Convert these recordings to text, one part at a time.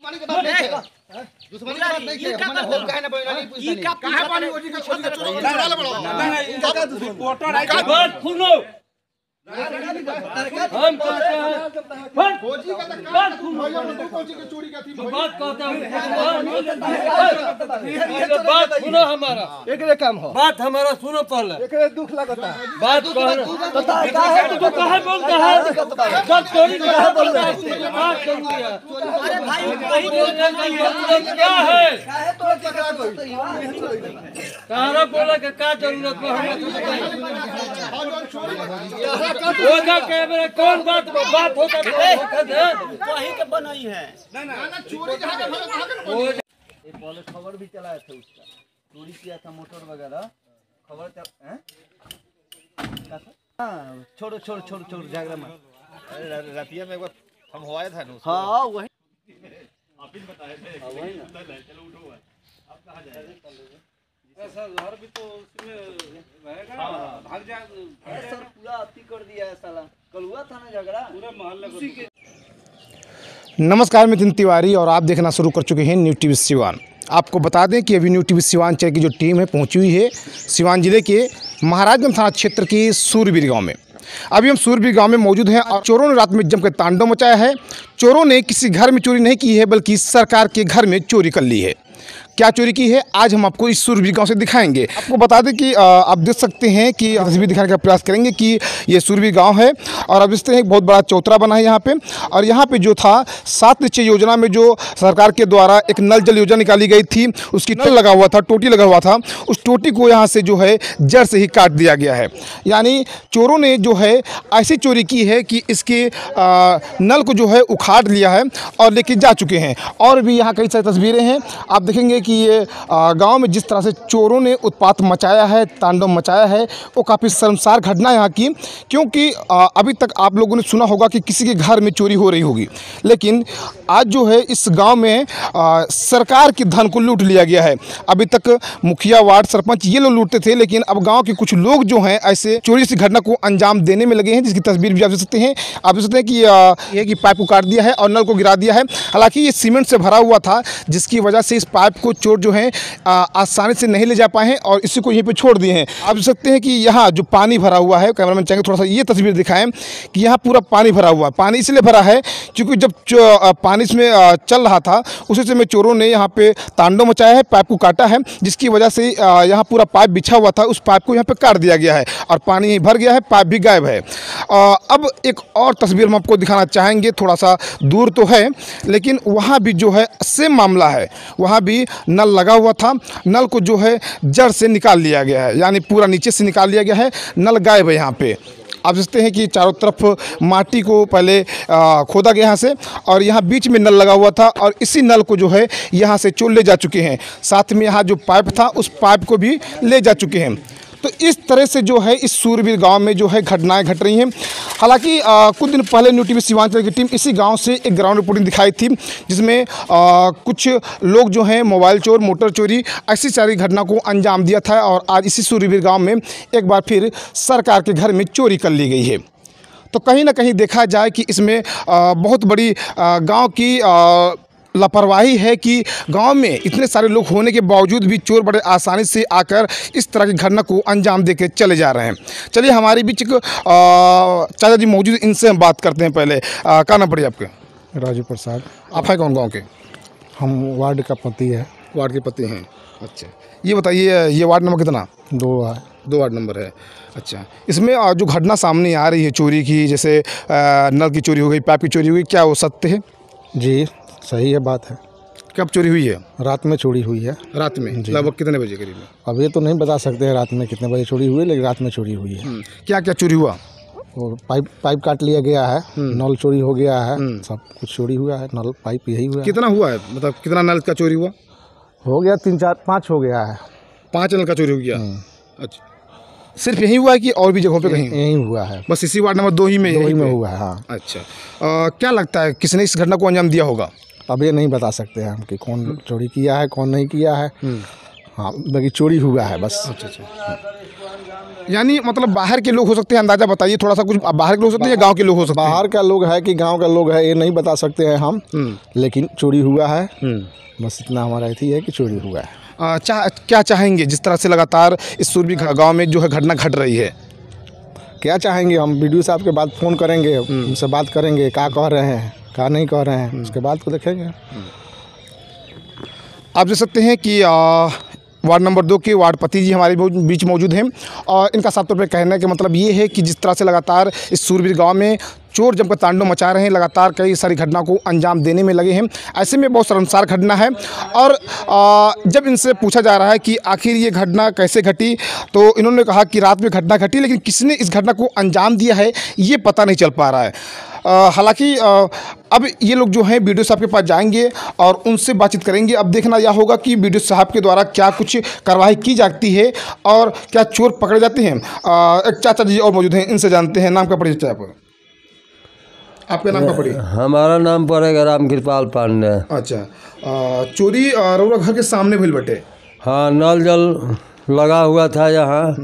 दुश्मनी की बात नहीं है, दुश्मनी की बात नहीं है। हमने होल काहे ना बोलना नहीं पूछता नहीं कहां पानी ओजी का छोड़ के चोरी चला ले बड़ो नहीं का रिपोर्टर आई बात सुनो हम कहते हैं फौजी का बात सुनो तू फौजी की चोरी का थी बात कहता हूं बात सुनो हमारा एकरे काम हो बात हमारा सुनो पहले एकरे दुख लगता है बात कहना तो काहे तू काहे बोलता है जब चोरी का बोलता है बात करूंगा अरे भाई कहीं क्या है काहे तो टकरा कोई तारा बोला कि क्या जरूरत है होगा कैमरा कौन बात होता वही के बनाई है ना चोरी ये पहले खबर भी चलाया था उसका चोरी किया था मोटर वगैरह खबर हैं हां छोड़ झगड़ा में रतिया में एक बार हम हुआ था ना हां वही आप ही बताए थे वही ना चलो उठो अब कहां जाएंगे सर घर भी तो उसमें रहेगा भाग जा सर पूरा अति कर दिया है साला कल हुआ था ना झगड़ा पूरे मोहल्ले को। नमस्कार, मैं नितिन तिवारी और आप देखना शुरू कर चुके हैं न्यू टीवी सिवान। आपको बता दें कि अभी न्यू टीवी सिवान चैनल की जो टीम है पहुंची हुई है सिवान जिले के महाराजगंज थाना क्षेत्र के सूरबीर गांव में। अभी हम सूरबीर गांव में मौजूद हैं और चोरों ने रात में जमकर तांडव मचाया है। चोरों ने किसी घर में चोरी नहीं की है बल्कि सरकार के घर में चोरी कर ली है। क्या चोरी की है आज हम आपको इस सूरबीर गांव से दिखाएंगे। आपको बता दें कि आप देख सकते हैं कि तस्वीर दिखाने का प्रयास करेंगे कि ये सूरबीर गांव है और अब देखते हैं एक बहुत बड़ा चौतरा बना है यहाँ पे। और यहाँ पे जो था 7 निश्चय योजना में जो सरकार के द्वारा एक नल जल योजना निकाली गई थी उसकी नल लगा हुआ था, टोटी लगा हुआ था, उस टोटी को यहाँ से जो है जड़ से ही काट दिया गया है। यानी चोरों ने जो है ऐसी चोरी की है कि इसके नल को जो है उखाड़ लिया है और लेके जा चुके हैं। और भी यहाँ कई सारी तस्वीरें हैं, आप देखेंगे कि ये गांव में जिस तरह से चोरों ने उत्पात मचाया है, तांडव मचाया है, वो काफ़ी शर्मसार घटना है यहाँ की। क्योंकि अभी तक आप लोगों ने सुना होगा कि किसी के घर में चोरी हो रही होगी, लेकिन आज जो है इस गांव में सरकार के धन को लूट लिया गया है। अभी तक मुखिया, वार्ड सरपंच ये लोग लूटते थे, लेकिन अब गाँव के कुछ लोग जो हैं ऐसे चोरी से घटना को अंजाम देने में लगे हैं, जिसकी तस्वीर भी आप देख सकते हैं। आप देख सकते हैं कि पाइप को काट दिया है और नल को गिरा दिया है। हालांकि ये सीमेंट से भरा हुआ था, जिसकी वजह से इस पाइप को चोर जो है आसानी से नहीं ले जा पाए हैं और इसी को यहीं पे छोड़ दिए हैं। आप देख सकते हैं कि यहाँ जो पानी भरा हुआ है, कैमरामैन चाहेंगे थोड़ा सा ये तस्वीर दिखाएं कि यहाँ पूरा पानी भरा हुआ है। पानी इसलिए भरा है क्योंकि जब पानी इसमें चल रहा था उसी समय चोरों ने यहाँ पे तांडव मचाया है, पाइप को काटा है, जिसकी वजह से यहाँ पूरा पाइप बिछा हुआ था, उस पाइप को यहाँ पे काट दिया गया है और पानी यहीं भर गया है, पाइप भी गायब है। अब एक और तस्वीर हम आपको दिखाना चाहेंगे, थोड़ा सा दूर तो है लेकिन वहाँ भी जो है सेम मामला है। वहाँ भी नल लगा हुआ था, नल को जो है जड़ से निकाल लिया गया है, यानी पूरा नीचे से निकाल लिया गया है, नल गायब है यहाँ पे। आप देखते हैं कि चारों तरफ माटी को पहले खोदा गया यहाँ से और यहाँ बीच में नल लगा हुआ था और इसी नल को जो है यहाँ से चोर ले जा चुके हैं। साथ में यहाँ जो पाइप था उस पाइप को भी ले जा चुके हैं। तो इस तरह से जो है इस सूरबीर गांव में जो है घटनाएं घट रही हैं। हालांकि कुछ दिन पहले न्यू टीवी सीमांचल की टीम इसी गांव से एक ग्राउंड रिपोर्टिंग दिखाई थी, जिसमें कुछ लोग जो हैं मोबाइल चोर, मोटर चोरी, ऐसी सारी घटना को अंजाम दिया था। और आज इसी सूरबीर गांव में एक बार फिर सरकार के घर में चोरी कर ली गई है। तो कहीं ना कहीं देखा जाए कि इसमें बहुत बड़ी गाँव की लापरवाही है कि गांव में इतने सारे लोग होने के बावजूद भी चोर बड़े आसानी से आकर इस तरह की घटना को अंजाम देकर चले जा रहे हैं। चलिए हमारे बीच चाचा जी मौजूद, इनसे हम बात करते हैं। पहले क्या नाम पड़े आपके? राजू प्रसाद। आप हैं कौन गांव के? हम वार्ड का पति है। वार्ड के पति हैं, अच्छा। ये बताइए, ये वार्ड नंबर कितना? 2 है। 2 वार्ड नंबर है, अच्छा। इसमें जो घटना सामने आ रही है चोरी की, जैसे नल की चोरी हो गई, पाइप की चोरी हो गई, क्या वो सत्य है? जी सही है, बात है। कब चोरी हुई है? रात में चोरी हुई है। रात में लगभग कितने बजे करीब? अब ये तो नहीं बता सकते हैं रात में कितने बजे चोरी हुई है, लेकिन रात में चोरी हुई है। क्या क्या चोरी हुआ? और पाइप काट लिया गया है, नल चोरी हो गया है, सब कुछ चोरी हुआ है, नल पाइप यही हुआ है। कितना हुआ है, मतलब कितना नल का चोरी हुआ? हो गया 3 4 5 हो गया है। 5 नल का चोरी हो गया, अच्छा। सिर्फ यही हुआ है कि और भी जगहों पे कहीं? यही हुआ है, बस इसी वार्ड नंबर 2 ही में? 2 ही में हुआ है, हाँ। अच्छा, क्या लगता है किसने इस घटना को अंजाम दिया होगा? अब ये नहीं बता सकते हैं हम कि कौन चोरी किया है, कौन नहीं किया है। हाँ, बाकी चोरी हुआ है बस। अच्छा अच्छा। यानी मतलब बाहर के लोग हो सकते हैं, अंदाज़ा बताइए थोड़ा सा, कुछ बाहर के लोग हो सकते हैं या गांव के लोग हो सकते हैं? बाहर का लोग है कि गांव का लोग है ये नहीं बता सकते हैं हम, लेकिन चोरी हुआ है, बस इतना हमारा अथी है कि चोरी हुआ है। क्या चाहेंगे जिस तरह से लगातार इस सूरबीर गाँव में जो है घटना घट रही है? क्या चाहेंगे हम, वीडियो साहब के बाद फ़ोन करेंगे, उनसे बात करेंगे, क्या कह रहे हैं क्या नहीं कह रहे हैं, उसके बाद को देखेंगे। आप देख सकते हैं कि वार्ड नंबर 2 के वार्ड पति जी हमारे बीच मौजूद हैं और इनका साफ तौर पर कहने का मतलब ये है कि जिस तरह से लगातार इस सूरबीर गांव में चोर जमकर तांडव मचा रहे हैं, लगातार कई सारी घटना को अंजाम देने में लगे हैं। ऐसे में बहुत शर्मसार घटना है और जब इनसे पूछा जा रहा है कि आखिर ये घटना कैसे घटी, तो इन्होंने कहा कि रात में घटना घटी, लेकिन किसने इस घटना को अंजाम दिया है ये पता नहीं चल पा रहा है। हालांकि अब ये लोग जो हैं बीडीओ साहब के पास जाएंगे और उनसे बातचीत करेंगे। अब देखना यह होगा कि बीडीओ साहब के द्वारा क्या कुछ कार्रवाई की जाती है और क्या चोर पकड़े जाते हैं। एक चाचा जी और मौजूद हैं, इनसे जानते हैं। नाम का पड़े चाचा आपका नाम का पड़े? हमारा नाम पड़ेगा राम कृपाल पांडे। अच्छा, चोरी रउरा घर के सामने भइल बटे? हाँ, नल जल लगा हुआ था यहाँ,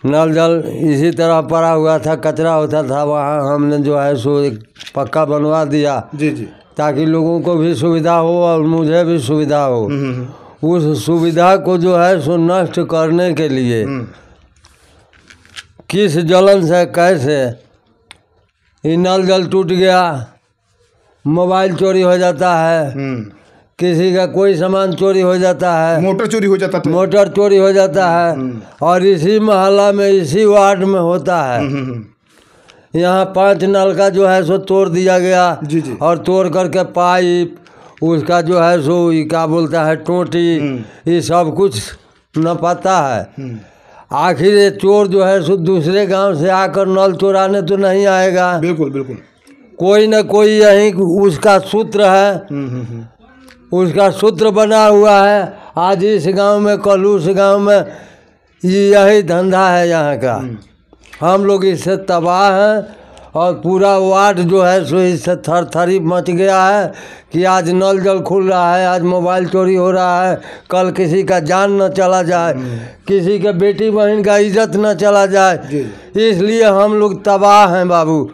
नल जल इसी तरह पड़ा हुआ था, कचरा होता था वहाँ। हमने जो है सो एक पक्का बनवा दिया जी जी, ताकि लोगों को भी सुविधा हो और मुझे भी सुविधा हो। उस सुविधा को जो है सो नष्ट करने के लिए किस जलन से कैसे ये नल जल टूट गया, मोबाइल चोरी हो जाता है, किसी का कोई सामान चोरी हो जाता है, मोटर चोरी हो जाता था, मोटर चोरी हो जाता है और इसी मोहल्ला में इसी वार्ड में होता है। यहाँ 5 नल का जो है सो तोड़ दिया गया जी जी, और तोड़ करके पाइप, उसका जो है सो क्या बोलता है टोटी, ये सब कुछ न पता है। आखिर ये चोर जो है सो दूसरे गांव से आकर नल चोराने तो नहीं आएगा। बिल्कुल बिल्कुल, कोई न कोई यही उसका सूत्र है, उसका सूत्र बना हुआ है। आज इस गांव में, कल उस गांव में, यही धंधा है यहाँ का। हम लोग इससे तबाह हैं और पूरा वार्ड जो है सो इससे थरथरी मच गया है कि आज नल जल खुल रहा है, आज मोबाइल चोरी हो रहा है, कल किसी का जान न चला जाए, किसी के बेटी बहन का इज्जत न चला जाए। इसलिए हम लोग तबाह हैं बाबू।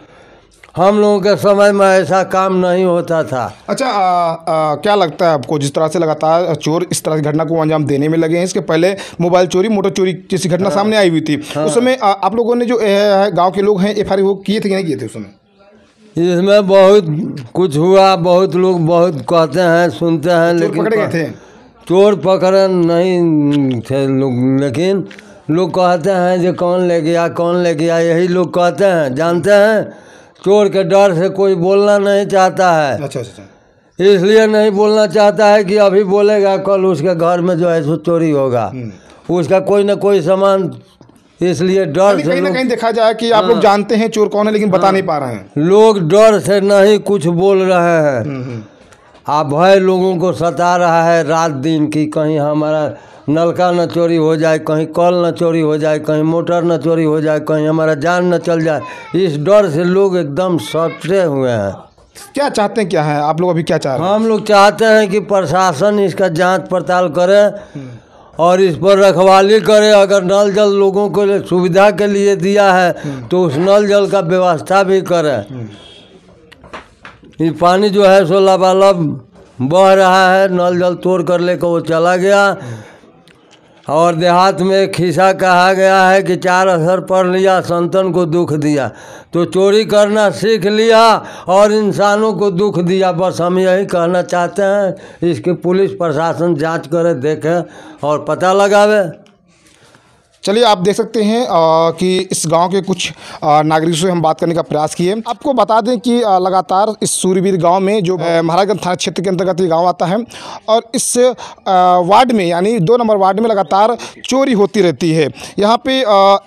हम लोगों के समय में ऐसा काम नहीं होता था। अच्छा, क्या लगता है आपको जिस तरह से लगातार चोर इस तरह की घटना को अंजाम देने में लगे हैं? इसके पहले मोबाइल चोरी, मोटर चोरी जैसी घटना सामने आई हुई थी। उस समय आप लोगों ने जो गांव के लोग हैं FIR वो किए थे कि नहीं किए थे उस समय? इसमें बहुत कुछ हुआ, बहुत लोग बहुत कहते हैं, सुनते हैं, लेकिन पकड़े गए थे? चोर पकड़े नहीं थे लोग, लेकिन लोग कहते हैं जो कौन ले गया कौन ले गया, यही लोग कहते हैं। जानते हैं चोर के डर से कोई बोलना नहीं चाहता है। अच्छा अच्छा, इसलिए नहीं बोलना चाहता है कि अभी बोलेगा कल उसके घर में जो है सो चोरी होगा, उसका कोई ना कोई सामान, इसलिए डर से कहीं ना कहीं देखा जाए कि आप लोग जानते हैं चोर कौन है लेकिन बता नहीं पा रहे हैं। लोग डर से नहीं कुछ बोल रहे हैं। आप भय लोगों को सता रहा है रात दिन की कहीं हमारा नलका न चोरी हो जाए, कहीं कल न चोरी हो जाए, कहीं मोटर न चोरी हो जाए, कहीं हमारा जान न चल जाए। इस डर से लोग एकदम सटे हुए हैं। क्या चाहते हैं, क्या है आप लोग अभी क्या चाह रहे हैं? हम लोग चाहते हैं कि प्रशासन इसका जांच पड़ताल करे और इस पर रखवाली करे। अगर नल जल लोगों को सुविधा के लिए दिया है तो उस नल जल का व्यवस्था भी करे। ये पानी जो है सो लबालब बह रहा है, नल जल तोड़ कर लेकर वो चला गया। और देहात में खिस्सा कहा गया है कि 4 असर पढ़ लिया संतन को दुख दिया, तो चोरी करना सीख लिया और इंसानों को दुख दिया। बस हम यही कहना चाहते हैं, इसकी पुलिस प्रशासन जांच करे, देखे और पता लगावे। चलिए, आप देख सकते हैं कि इस गांव के कुछ नागरिकों से हम बात करने का प्रयास किए। आपको बता दें कि लगातार इस सूरबीर गांव में जो महाराजगंज थाना क्षेत्र के अंतर्गत ये गांव आता है और इस वार्ड में यानी 2 नंबर वार्ड में लगातार चोरी होती रहती है। यहाँ पे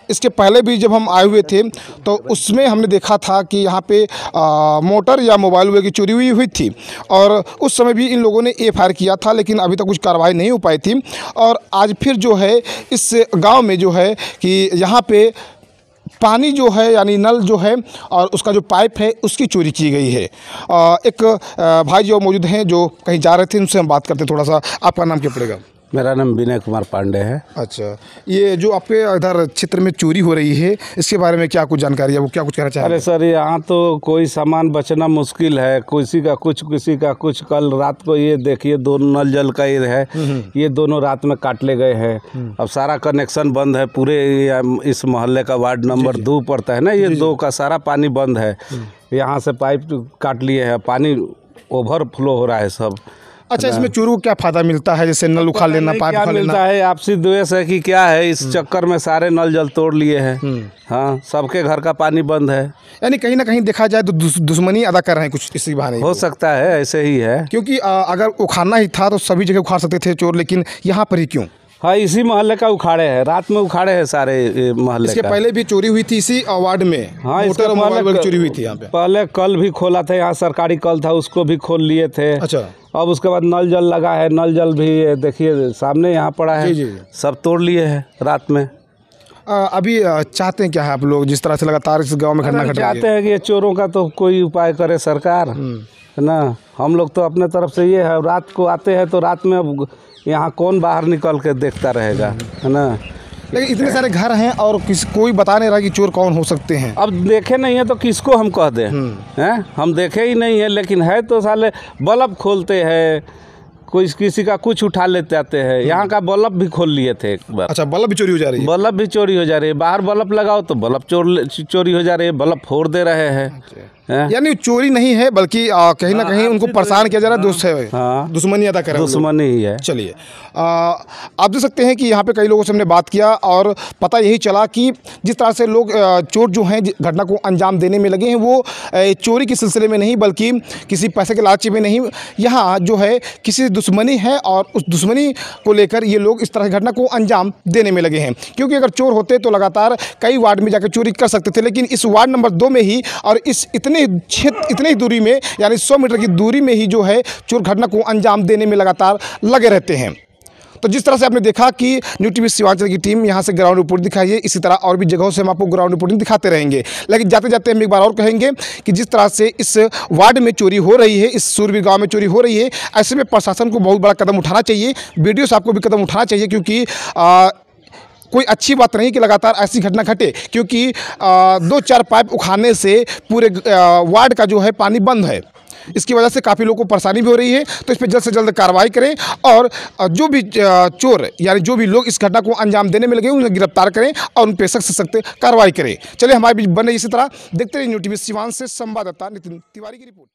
इसके पहले भी जब हम आए हुए थे तो उसमें हमने देखा था कि यहाँ पे मोटर या मोबाइल वगैरह की चोरी हुई थी और उस समय भी इन लोगों ने FIR किया था, लेकिन अभी तक कुछ कार्रवाई नहीं हो पाई थी। और आज फिर जो है इस गाँव में जो है कि यहाँ पे पानी जो है यानी नल जो है और उसका जो पाइप है उसकी चोरी की गई है। एक भाई जो मौजूद हैं जो कहीं जा रहे थे, उनसे हम बात करते थोड़ा सा। आपका नाम क्या पड़ेगा? मेरा नाम विनय कुमार पांडे है। अच्छा, ये जो आपके इधर क्षेत्र में चोरी हो रही है, इसके बारे में क्या कुछ जानकारी है, वो क्या कुछ कहना चाह रहे हैं? अरे सर, यहाँ तो कोई सामान बचना मुश्किल है, किसी का कुछ। कल रात को ये देखिए 2 नल जल का ये है, ये दोनों रात में काट ले गए हैं। अब सारा कनेक्शन बंद है, पूरे इस मोहल्ले का वार्ड नंबर 2 पड़ता है ना, ये 2 का सारा पानी बंद है। यहाँ से पाइप काट लिए हैं, पानी ओवरफ्लो हो रहा है सब। अच्छा, इसमें चोरों को क्या फायदा मिलता है? जैसे नल उखाड़ लेना, पाइप उखाड़ लेना, मिलता है आपसी द्वेष है कि क्या है, इस चक्कर में सारे नल जल तोड़ लिए हैं। हाँ, सबके घर का पानी बंद है। यानी कहीं ना कहीं देखा जाए तो दुश्मनी अदा कर रहे हैं कुछ इसी बहाने। हो सकता है, ऐसे ही है, क्योंकि अगर उखाड़ना ही था तो सभी जगह उखाड़ सकते थे चोर, लेकिन यहाँ पर ही क्यों? हाँ, इसी मोहल्ले का उखाड़े हैं, रात में उखाड़े हैं सारे मोहल्ले। इसके पहले भी चोरी हुई थी इसी वार्ड में। हाँ, मोटर मोबाइल चोरी हुई थी यहाँ पे। पहले कल भी खोला था, यहाँ सरकारी कल था, उसको भी खोल लिए थे। अच्छा, अब उसके बाद नल जल लगा है, नल जल भी देखिए सामने यहाँ पड़ा है। जी। सब तोड़ लिए हैं रात में। अभी चाहते हैं क्या है आप लोग, जिस तरह से लगातार इस गांव में घटना घट रही है? चाहते हैं कि ये चोरों का तो कोई उपाय करे सरकार, है ना। हम लोग तो अपने तरफ से ये है, रात को आते हैं तो रात में यहाँ कौन बाहर निकल के देखता रहेगा, है ना। लेकिन इतने सारे घर हैं और कोई बता नहीं रहा कि चोर कौन हो सकते हैं। अब देखे नहीं है तो किसको हम कह दें, हैं? हम देखे ही नहीं है, लेकिन है तो साले बल्ब खोलते हैं, कोई किसी का कुछ उठा लेते आते हैं। यहाँ का बल्ब भी खोल लिए थे एक बार। अच्छा, बल्ब भी चोरी हो जा रही है? बल्ब भी चोरी हो जा रही है, बाहर बल्ब लगाओ तो बल्ब चोरी हो जा रही है, बल्ब फोड़ दे रहे हैं। यानी चोरी नहीं है, बल्कि कहीं ना कहीं उनको परेशान किया जा रहा है, दोस्त है। हाँ, दुश्मनी अदा कर रहे हैं, दुश्मनी ही है। चलिए, आप देख सकते हैं कि यहाँ पे कई लोगों से हमने बात किया और पता यही चला कि जिस तरह से लोग चोर जो हैं घटना को अंजाम देने में लगे हैं, वो चोरी के सिलसिले में नहीं, बल्कि किसी पैसे के लालच में नहीं, यहाँ जो है किसी दुश्मनी है और उस दुश्मनी को लेकर ये लोग इस तरह की घटना को अंजाम देने में लगे हैं। क्योंकि अगर चोर होते तो लगातार कई वार्ड में जाकर चोरी कर सकते थे, लेकिन इस वार्ड नंबर 2 में ही और इस इतने ही दूरी में, यानी 100 मीटर की दूरी में ही जो है चोर घटना को अंजाम देने में लगातार लगे रहते हैं। तो जिस तरह से आपने देखा कि न्यू टीवी सीवांचल की टीम यहाँ से ग्राउंड रिपोर्ट दिखाई है, इसी तरह और भी जगहों से हम आपको ग्राउंड रिपोर्टिंग दिखाते रहेंगे। लेकिन जाते जाते हम एक बार और कहेंगे कि जिस तरह से इस वार्ड में चोरी हो रही है, इस सूरवीर गांव में चोरी हो रही है, ऐसे में प्रशासन को बहुत बड़ा कदम उठाना चाहिए, वीडियो से आपको भी कदम उठाना चाहिए, क्योंकि कोई अच्छी बात नहीं कि लगातार ऐसी घटना घटे, क्योंकि 2-4 पाइप उखाड़ने से पूरे वार्ड का जो है पानी बंद है। इसकी वजह से काफ़ी लोगों को परेशानी भी हो रही है। तो इस पर जल्द से जल्द कार्रवाई करें और जो भी चोर यानी जो भी लोग इस घटना को अंजाम देने में लगे उन्हें गिरफ्तार करें और उन पर सख्त से सख्त कार्रवाई करें। चलिए, हमारे बीच बने इसी तरह देखते रहिए न्यू टीवी सीवान से संवाददाता नितिन तिवारी की रिपोर्ट।